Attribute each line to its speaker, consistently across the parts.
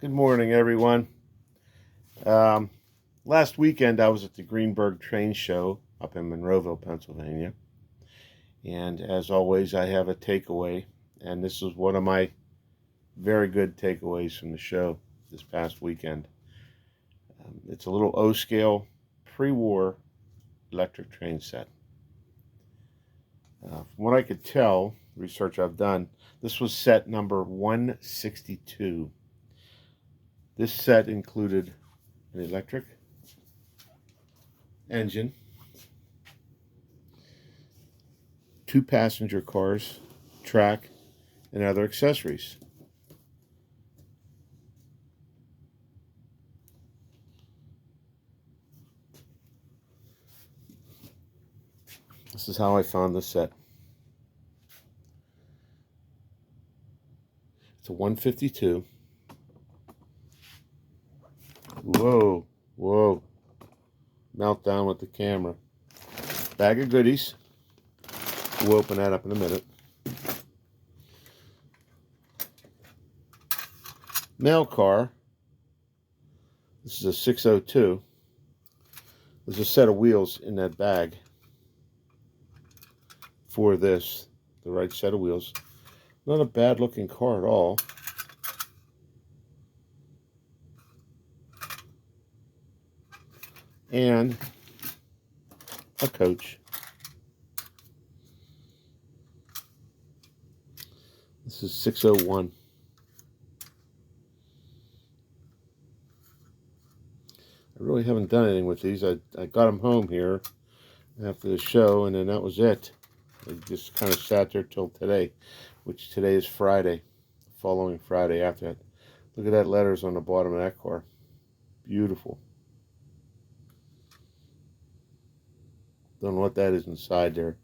Speaker 1: Good morning, everyone. Um, Last weekend, I was at the Greenberg train show up in Monroeville, Pennsylvania. And as always, I have a takeaway. And this is one of my very good takeaways from the show this past weekend. It's a little O-scale pre-war electric train set. From what I could tell, research I've done, this was set number 162. This set included an electric engine, 2 passenger cars, track, and other accessories. This is how I found this set. It's a 152. Whoa, whoa. Meltdown with the camera. Bag of goodies. We'll open that up in a minute. Mail car. This is a 602. There's a set of wheels in that bag for this. The right set of wheels. Not a bad looking car at all. And a coach. This is 601. I really haven't done anything with these. I got them home here after the show, and then that was it. They just kind of sat there till today, which today is Friday, following Friday after that. Look at that letters on the bottom of that car. Beautiful. Don't know what that is inside there.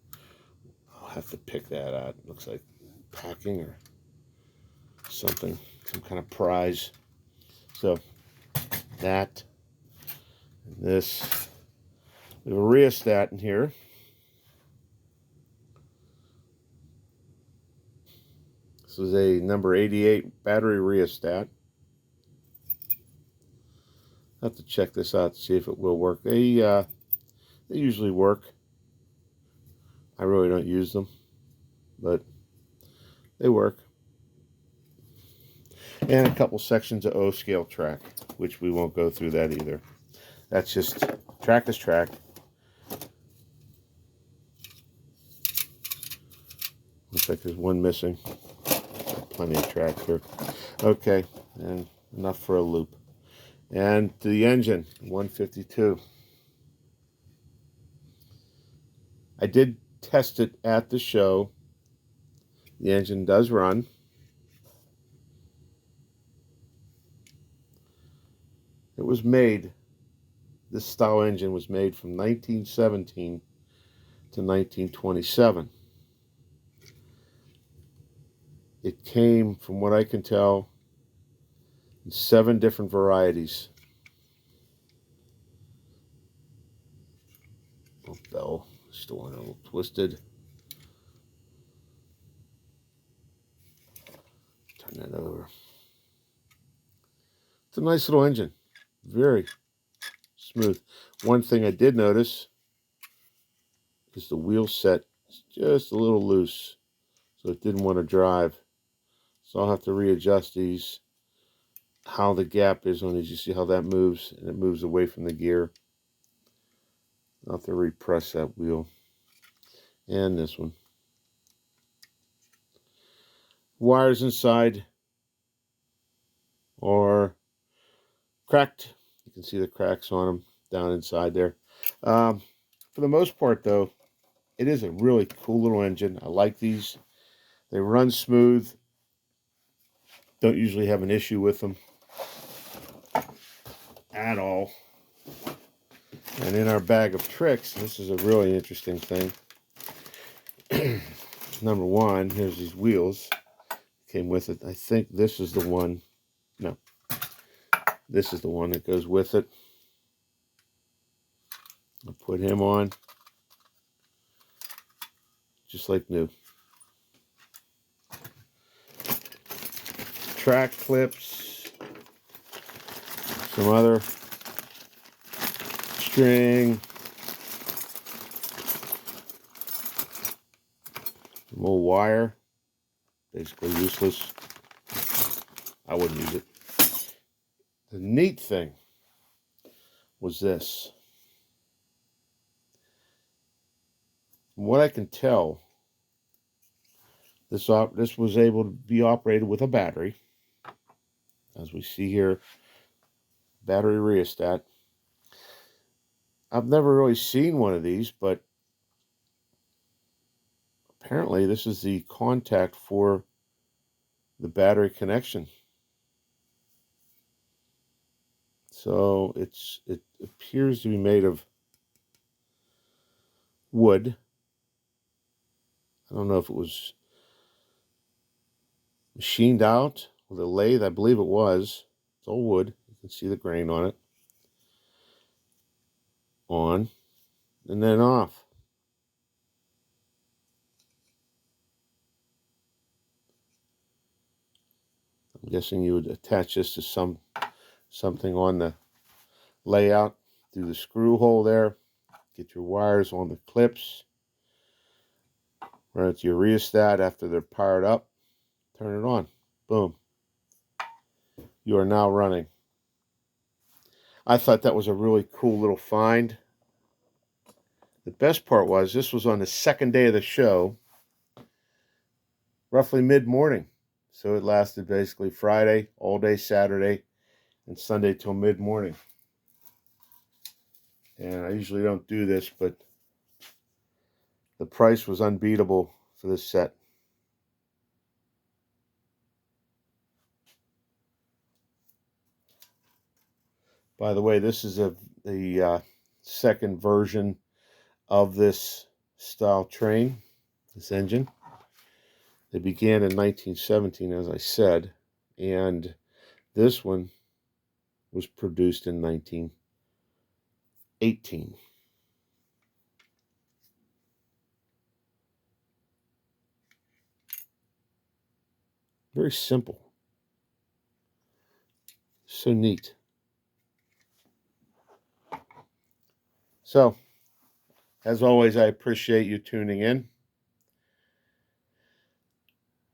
Speaker 1: I'll have to pick that out. It looks like packing or something, some kind of prize. So that and this. We have a RHEOSTAT in here. This is a number 88 battery RHEOSTAT. I'll have to check this out to see if it will work. They usually work. I really don't use them, but they work. And a couple sections of O-scale track, which we won't go through that either. That's just track is track. Looks like there's one missing. Plenty of track here. Okay, and enough for a loop. And the engine, 152. I did test it at the show. The engine does run. It was made, this style engine was made from 1917 to 1927. It came, from what I can tell, in 7 different varieties. Oh, bell, still a little twisted. Turn that over. It's a nice little engine. Very smooth. One thing I did notice is the wheel set is just a little loose, so it didn't want to drive. So I'll have to readjust these, how the gap is on these. You see how that moves, and it moves away from the gear. I'll have to repress that wheel. And this one. Wires inside are cracked. You can see the cracks on them down inside there. For the most part, though, it is a really cool little engine. I like these. They run smooth. Don't usually have an issue with them at all. And in our bag of tricks, this is a really interesting thing. Number one, here's these wheels. Came with it. I think this is the one. No. This is the one that goes with it. I'll put him on. Just like new. Track clips. some other string, some old wire, basically useless. I wouldn't use it. The neat thing was this. From what I can tell, this was able to be operated with a battery. As we see here, battery rheostat. I've never really seen one of these, but apparently this is the contact for the battery connection. So it appears to be made of wood. I don't know if it was machined out with a lathe. I believe it was. It's all wood. You can see the grain on it. On and then off. I'm guessing you would attach this to something on the layout through the screw hole there. Get your wires on the clips. Run it to your rheostat after they're powered up. Turn it on. Boom. You are now running. I thought that was a really cool little find. The best part was this was on the second day of the show, roughly mid-morning. So it lasted basically Friday, all day Saturday, and Sunday till mid-morning. And I usually don't do this, but the price was unbeatable for this set. By the way, this is the second version of this style train, this engine. They began in 1917, as I said, and this one was produced in 1918. Very simple. So neat. So, as always, I appreciate you tuning in.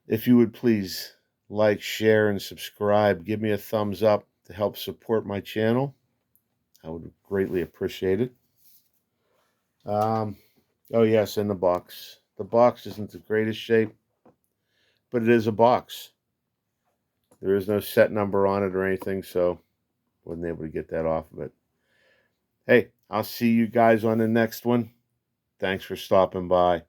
Speaker 1: If you would please like, share, and subscribe, give me a thumbs up to help support my channel. I would greatly appreciate it. Oh yes, in the box. The box isn't the greatest shape, but it is a box. There is no set number on it or anything, so wasn't able to get that off of it. Hey, I'll see you guys on the next one. Thanks for stopping by.